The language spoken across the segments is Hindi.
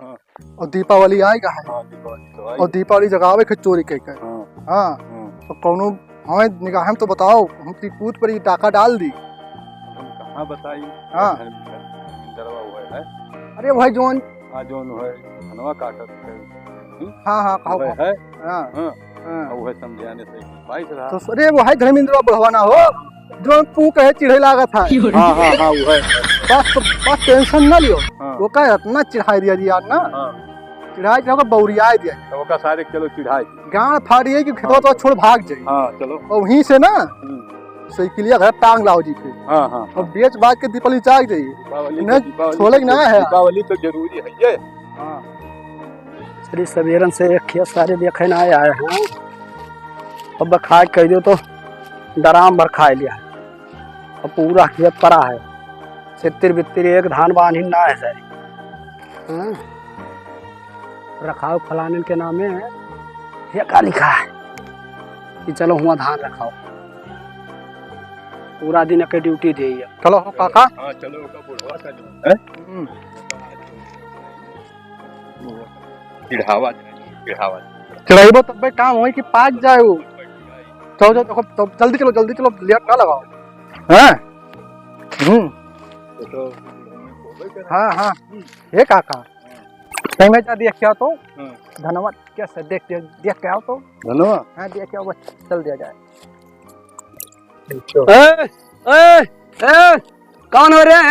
हाँ। और दीपावली आएगा है। हाँ, दीपावली तो आई। और दीपावली जगावे के चोरी कह के। हाँ, हाँ तो कौनो हमें निगाह तो बताओ, हम ती पूत पर ये टाका डाल दी। हम कहाँ बताई। हाँ। धर्मेंद्रवा हुआ है। अरे भाई जोन। हाँ, जोन है धनवा काटत है। हाँ हाँ कहो वह है। हाँ हाँ, हाँ। वह समझाने से बाईस रहा। तो अरे वो है धर्मेंद्र बढ़वा ना हो जो तू कहे चिढ़े लागत है। हाँ हाँ हाँ, वो है। बस टेंशन ना लियो। हाँ। वो कहे इतना चिढ़ाई दिया जी यार ना। हाँ, चिढ़ाई दिया बौरिया दिया तो ओका सारे चलो चिढ़ाई। गांड फाड़िए कि खेतवा तो छोड़ भाग जाए। हाँ, चलो। और वहीं से ना साइकिलिया घर टांग लाओ जी फिर। हाँ हाँ, और बेच बाज के दीपावली चाक जाइए। दीपावली छोड़े ना है। दीपावली तो जरूरी है ये। हाँ श्री सवेरन से एक खेत सारे देखे ना आए हैं। अब खाए कह दो तो डराम भर खा लिया है। अब पूरा खेत पड़ा है, सित्तिर बित्तिर एक धान बानी ना है सर। हाँ? रखाव फलाने के नामे ये का लिखा है कि चलो हुआ धान रखाओ। पूरा दिन के ड्यूटी दे। चलो हो काका। हाँ, चलो ओका बुढ़वा का जो है चिढ़ावा चढ़ाइबो तब भाई काम होई कि पाक जाए वो। चलो चलो देखो तो जल्दी चलो लेट ना लगाओ। हैं तो हाँ हाँ ये काका कहीं में जा देख क्या तो धन्यवाद कैसे देख के आओ तो। धनवा। हाँ देख के आओ बस चल दिया जाए। ए, ए, ए, कौन हो रे?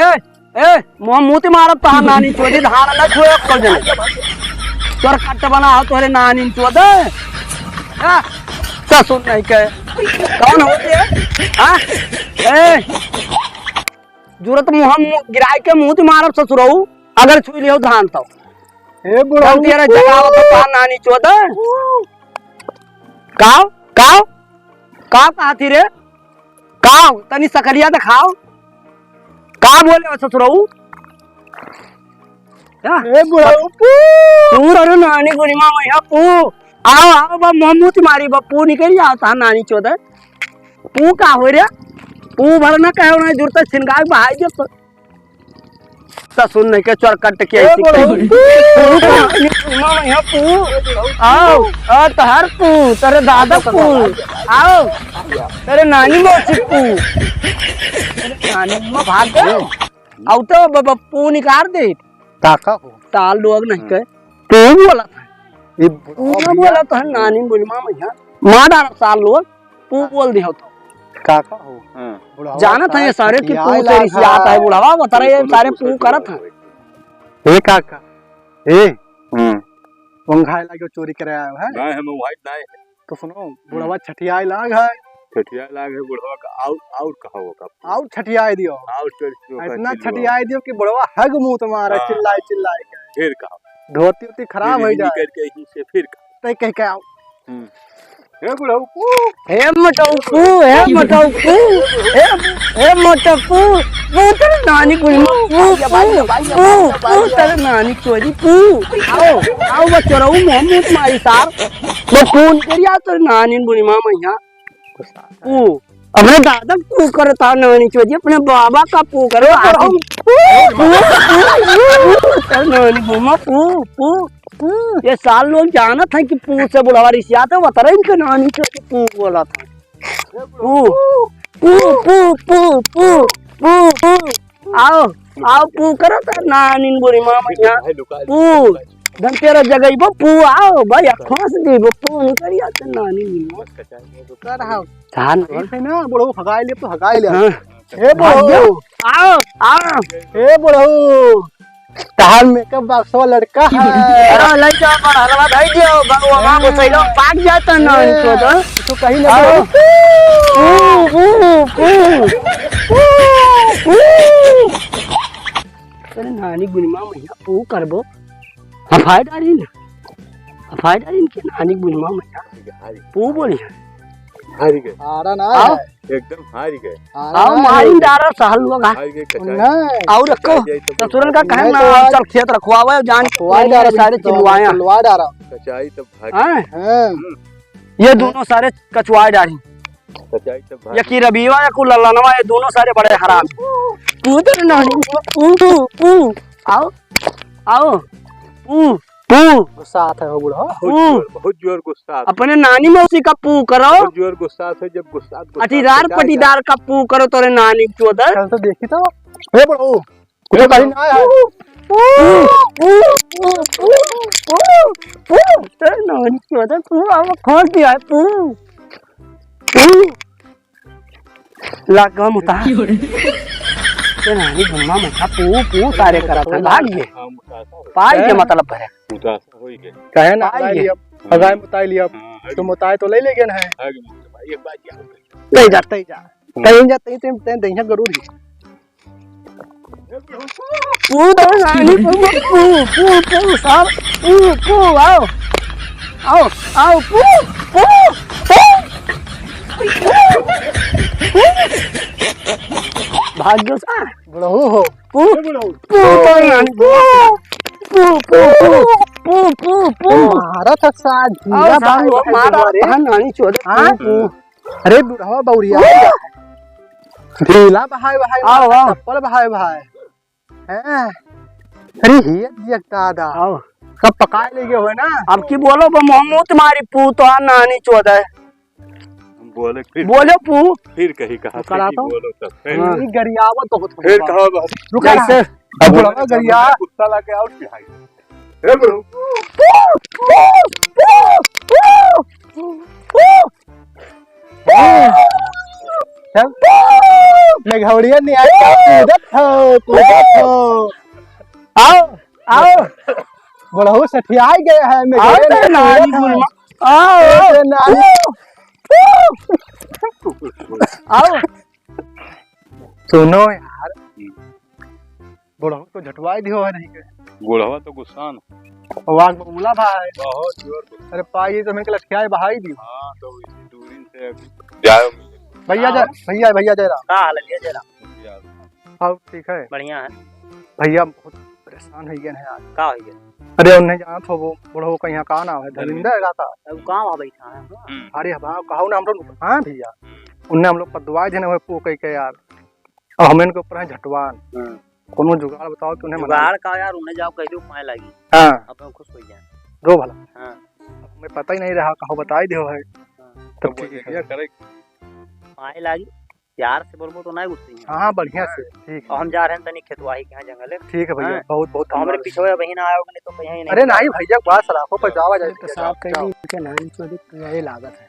मोती मारत तो नानी चोदी धान न खोए कर जने तोर कट बना तोरे नानी चोद क्या सुन नहीं के कौन हो रे? हां ए जरूरत मुंह गिराई के मुंह मारब ससुरऊ अगर छुई लियो धान तो ए बुढ़ा तेरे जगाव तो नानी चोद काव काव काव कहा थी रे? काव तनी सकलिया दिखाओ का बोले ससुरऊ? ए बुढ़ा तू रे नानी गुनिमा मैया पू आओ आओ बा मोमूत मारी बप्पू निकल जाता नानी चोद पू का हो रे? पू भरना कहो ना जुरत छिनगाय बहाई जब तो सुन नहीं के चरकट के ऐसी मैया पू आओ आ तहर पू तेरे दादा पू आओ तेरे नानी मोची पू नानी में भाग गए आओ तो बप्पू निकाल दे काका हो ताल लोग नहीं के तू बोला था ये तू बोला था नानी बुढ़मा मैया मां डाल साल लोग तू बोल दिया तो काका हो हाँ, जाना था ये सारे की पू तेरी से आता है बुढ़ावा बता रहे सारे पू करत है। ए काका ए वंघाई लागे चोरी करे आयो है। नहीं हम वाइट नहीं है। तो सुनो बुढ़वा छठियाई लाग है। छठिया लागे बुढ़वा का आउट कहा होगा। आउट छठियाई दियो इतना छठियाई दियो कि बुढ़वा हग मुंह तुम्हारा चिल्लाए के फिर कहा धोती उती खराब हो जाए करके ही से फिर तय कह के आओ। हे बुढ़ऊ हे मटकू हे मटकू पू तेरे नानी गुनिमा पू तेरे नानी चोरी पू आओ आओ बच्चों मोहम्मद तुम्हारी सार वो फोन करिया तेरे नानी गुनिमा मैया पू अपने दादा पू करता नानी चोरी अपने बाबा का पू करो नानी गुनिमा पू ये साल लोग जाना था कि पू से बुढ़ावा रिश्ता था बता रहे इनके नानी चोरी पू बोला था पू पू पू पू पू पू आओ आओ पू करो तो नानी बुरी माँ मैया पू धन तेरा जगह बो पू आओ भाई अखों से दे बो पू नहीं करिया तो नानी कर रहा धान है ना बुढ़ऊ हगाई ले तो हगाई ले। ए बुढ़ऊ आओ आओ ए बुढ़ऊ तार मेकअप बॉक्स वाला लड़का है। अरे ले जा पर हलवा दे दियो भगवान को सही पाक जाता ना इनको तो कहीं ना अरे नानी गुनिमा मैया पू करबो हफाई डाली के नानी गुनिमा मैया पू बोली हारी गए। आरा ना एकदम हारी गए। आओ मारी डारा साल लोग हारी गए और रखो ससुरन का कहे ना चल खेत रखवावे जान वाई सारे चिलवाया लवा डारा कचाई तब भागी। हां ये दोनों सारे कचवाए डाली कचाई तब भागी। ये की रबीवा या कुल ललनवा ये दोनों सारे बड़े हराम तू तो नानी पू आओ आओ पू पू गुस्सा आता है वो बूढ़ा। बहुत जोर गुस्सा आता है। अपने नानी मौसी का पू करो। बहुत जोर गुस्सा आता है, जब गुस्सा अटीदार पटीदार का पू करो तोरे नानी चोदर। चल तो देखी तो हे बड़ो कुछ कहीं ना आया तेरे नानी चोदर पू अब खोल दिया है पू लगा मुता तेरे नानी गुम्मा मुता पू पू सारे करा था भाग गए पाई के मतलब है मुतासा हो गया। कहे ना लगाई लिया लगाई मुताई लिया तो मुताई तो ले ले गए है एक बात याद नहीं जाते जा कहीं जाते तेम तेम देहिया जरूर ही पू तेरे नानी पू पू पू साहब पू पू आओ आओ आओ पू पू भाग्य सा बड़ो हो पू पू तेरे नानी पू पू पू पू पू मारा था साथ आओ साहब मारा था नानी चोदर पू अरे बुढ़वा बौरिया ढीला बहाय बहाय आओ आओ चप्पल बहाय बहाय हैं अरे हियत दिया दादा आओ सब पकाए ले गए हो ना अब की बोलो मोहम्मद तुम्हारी पू तो नानी चोदर बोले बोलो पू फिर कहीं कहा करा तो बोलो तब ये गरियावत तो होत फिर कहा बस रुका कैसे अब बुढ़वा गरिया गुस्सा लगे और क्या है बड़ो चल मैं घोड़िया नहीं आई कूदत हो आओ आओ बड़हु सठियाई गए हैं मैं आओ घोड़े तेरे नहीं नानी कूदत गुलमा हूँ। आओ तेरे नानी आओ सुनो यार बड़हु तो झटवाई दियो है नहीं के गोढ़वा तो गुस्सा न वाग बबूला भाई बहुत जोर गुस्सा। अरे पाई तो मैं के लठियाई बहाई दी हाँ तो इसी दूरी से जाओ भैया भैया जय राम का हाल है जरा हाँ ठीक है बढ़िया है भैया बहुत परेशान हो गए हैं यार का हो गया अरे उन्हें जाना था वो बड़ो का यहाँ कहा ना है धर्मिंदर रहता अब कहां वहां बैठा है अरे हाँ कहो ना हम लोग हाँ भैया उन्हें हम लोग पदवाए थे ना वो पो कह के यार और हमें इनके ऊपर है झटवान कोनो जुगाड़ बताओ कि उन्हें जुगाड़ का यार उन्हें जाओ कह दो पाए लगी हाँ अपन खुश हो जाए रो भला हां हमें पता ही नहीं रहा कहो बताई दियो है तो तब ठीक है क्या करे पाए लगी प्यार से बोलबो तो नहीं गुस्से हाँ हाँ बढ़िया से ठीक और हम जा रहे हैं तनी खेतवाही के यहाँ जंगल है ठीक है भैया हाँ। बहुत बहुत तो हमारे धन्यवाद। पीछे बहन आया होगा नहीं तो कहीं नहीं अरे नहीं भैया बात सलाखों पर जावा जाए तो साहब कहीं के नानी चोरी गए लागत है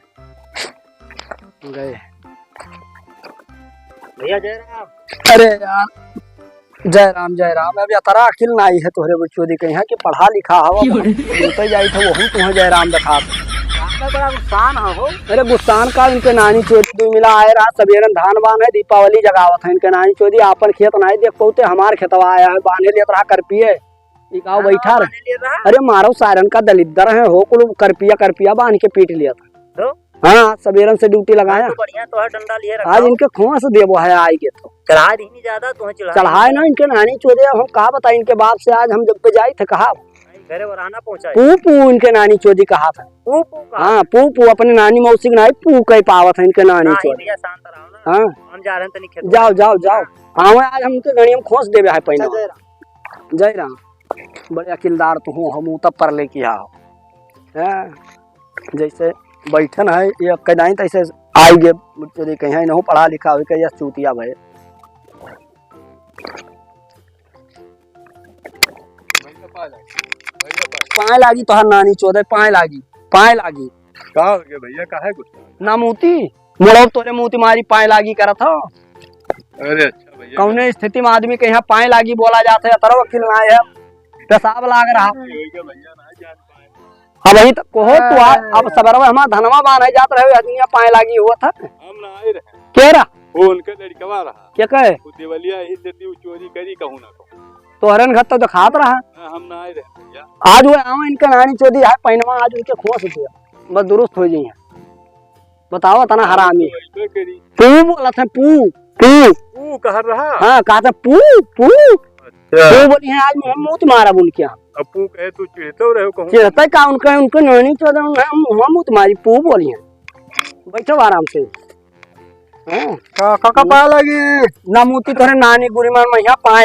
गए भैया जय राम अरे यार जय राम अभी अतरा अकिल ना आई है तोहरे बच्चों दी कहीं कि पढ़ा लिखा हवा तो जाई था वही तुम्हें जय राम दिखा बड़ा गुस्सान हो अरे गुस्सान का इनके नानी चोरी भी मिला आए रात सवेरन धान बान है दीपावली जगावत है इनके नानी चोरी आपन खेत नहीं देख पौते हमार खेतवा आया है बांधे लेत रहा करपिए इकाओ बैठा रहे अरे मारो सायरन का दलिद्दर है हो कुल करपिया बांध के पीट लिया था हाँ सवेरन से ड्यूटी लगाया बढ़िया तो है डंडा लिए आज इनके खोस देवो है आएगे तो चढ़ा दी नहीं ज्यादा तो चढ़ाए ना इनके नानी चोदे हम कहा बताए इनके बाप से आज हम जब पे जाए थे कहा घरे वराना पहुंचा पू पू इनके नानी चोदी कहा था हाँ पू पू अपने नानी मौसी नहीं पू कह पावत है इनके नानी चोदी भैया शांत रहो ना हाँ हम जा रहे हैं तनी खेत जाओ जाओ जाओ हाँ आज हम तो गणियम खोस देवे है पहले जय राम बड़े अकिलदार तो हूँ हम तब पर लेके आओ जैसे बैठन है ये कदाई तैसे आई गे चोरी कहीं नहीं पढ़ा लिखा हो कहीं चूतिया भय पाए लागी तो नानी चोदे पाए लागी का हो गया भैया काहे गुस्सा ना मूती मुड़ो तोरे मूती मारी पाए लागी करा था अरे अच्छा भैया कौने स्थिति में आदमी के यहाँ पाए लागी बोला जाता है तरह वकील ना है पेशाब लाग रहा भैया ना जान पाए अब वही तक को तो अब सबरवा हमारा धनवा बांधे जात रहे आदमी पाए लागी हुआ था हम ना आए रहे के रहा वो उनका लड़कवा रहा क्या कहे वो देवलिया ही से वो चोरी करी कहूं ना कहूं तो हरन घर तो दिखात रहा हम ना आए रहे भैया आज वो आवा इनका नानी चोदी है पैनवा आज उनके खोस दिया बस दुरुस्त हो जाइए बताओ तना हरामी वैसे करी पू बोला था पू पू वो कह रहा हाँ कहा था पू पू अच्छा पू बोली है आज मोहम्मद मारा बुन क्या अपू कहे तू चिढ़ते रहे कहूं चिढ़ता का उनके नानी चोदा मोहम्मद मारी पू बोली है बैठो आराम से काका पाए लगी ना मूती तोरे नानी गुरीमान मैया पाए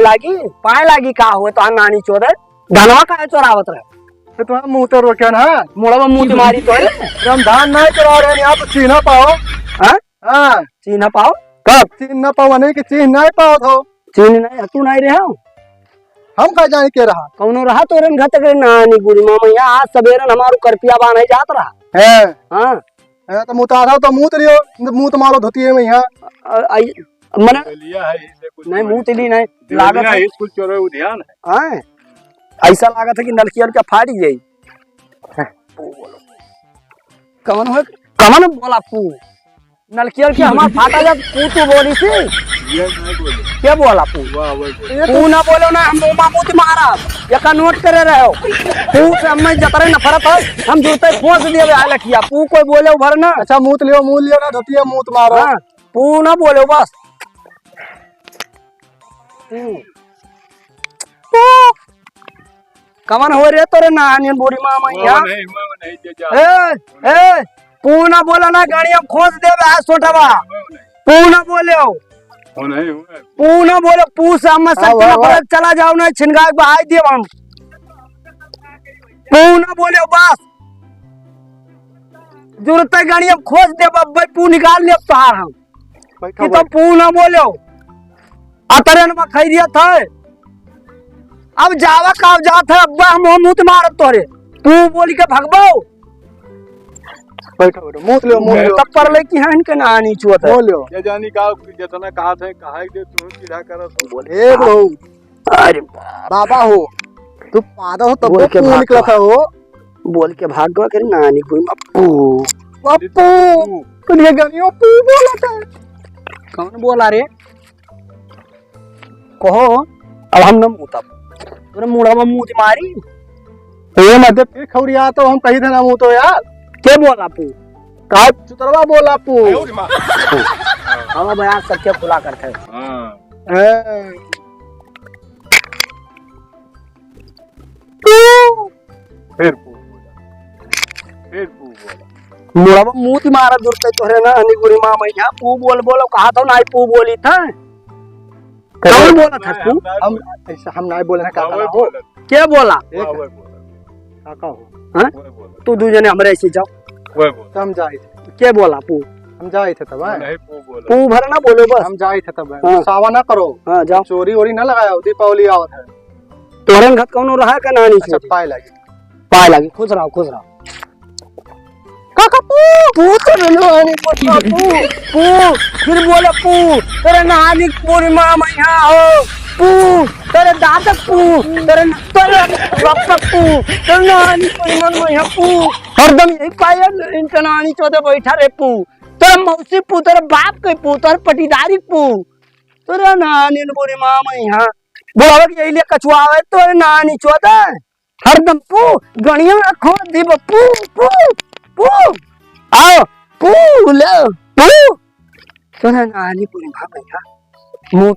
लागी का हुए तो नानी चोदर धनवा का चोरावत रहे तो तुम्हारा मुंह तो रोक्या ना मुड़ा में मुंह मारी तो है हम धान नहीं चला रहे हैं यहाँ तो चीना पाओ हाँ हाँ चीना पाओ कब चीन न पाओ नहीं कि चीन नहीं पाओ तो चीन नहीं तू नहीं रहा हम कहा जाने के रहा कौनो रहा तो रन घत के नानी बुढ़ी मामा यहाँ आज सवेरे हमारो करपिया बांधे जात रहा है हाँ तो मुँह तो तो मुँह तो लियो मुँह तो मारो धोती है मैं यहाँ मने लिया है इसे कुछ नहीं मुंह तिली नहीं लागत है स्कूल चोरे ध्यान है हाँ ऐसा लागत है कि नलकी और क्या फाड़ी गई कमन बोला पू नलकी और क्या हमारा फाटा जब पू तू बोली थी ये नहीं बोले क्या बोला पू वाह वाह पू ना बोलो ना हम मामूती महाराज ये का नोट करे रहे हो पू से हमें जतरे नफरत है हम जुड़ते फोर्स दिए हुए आले किया पू कोई बोले भर ना अच्छा मुँह लियो मुँह लियो ना धोती है मुँह मारो हाँ पू ना बोले बस कमन हो रे तोरे नानियन बूढ़ी मामा यहाँ नहीं जे जा ए पू ना बोला ना गाड़ी हम खोज देवे आज सोटवा पू ना बोले हो हो नहीं पू ना बोले पू से हम सकते चला जाओ ना छिनगा बहाई दिए हम पू ना बोले हो बस जरूरत है गाड़ी हम खोज दे भाई पू निकाल ले तार हम कि तो पू ना बोले हो अतरे में खैरियत था अब जावा काव जात है अब्बा हम मुंह मारत तोरे तू बोली के भगबो बैठो बैठो मुँह लियो तब पर ले कि हन के नानी चुत है बोलियो ये जानी का जितना कहा थे कहा दे तू सीधा कर तो बोले ए बहू अरे बाबा हो तू पादा हो तब बोल के मुँह निकला था वो बोल के भाग गया कि नानी कोई पप्पू पप्पू तो ये गानियों पू बोला था कौन बोला रे कहो अब हम न मुंह तब तूने मुड़ा में मुंह मारी ये मध्य फिर खौरिया तो हम कही थे ना मुँह तो यार क्या बोला पू का चुतरवा बोला पू हम बयान सबके खुला करते हां फिर पू बोला मुड़ा में मुंह मारा दूर तोरे ना हनी गुड़ी माँ मैया पू बोलो कहा था ना पू बोली था कौन बोला था तू हम ऐसा हम नहीं बोले ना काका हो क्या बोला काका हो हाँ तू दू जने हमरे ऐसे जाओ हम जाए थे क्या बोला पू हम जाए थे तब नहीं पू बोला पू भर ना बोलो बस हम जाए थे तब हाँ। सावा ना करो हाँ जाओ चोरी वोरी ना लगाया दीपावली आवत है तोहरे घर कौन रहा का नानी अच्छा पाए लगी पाए लगी खुश रहो काका पू तो नानी पू फिर बोले पू तेरे नानी पूरी माँ मैया हो पू तेरे दादा पू तेरे बापा पू तेरे नानी पूरी माँ मैया पू हरदम यही पाया इनका नानी चौदह बैठा रे पू तेरे मौसी पू तेरे बाप के पू तेरे पटीदारी पू तेरे नानी पूरी माँ मैया बोला कि यही ले कछुआ है तो नानी चौदह हरदम पू गणिया रखो दीब पू पू पू आओ पू ले पू तो नानी पूरी माँ मैया मुँह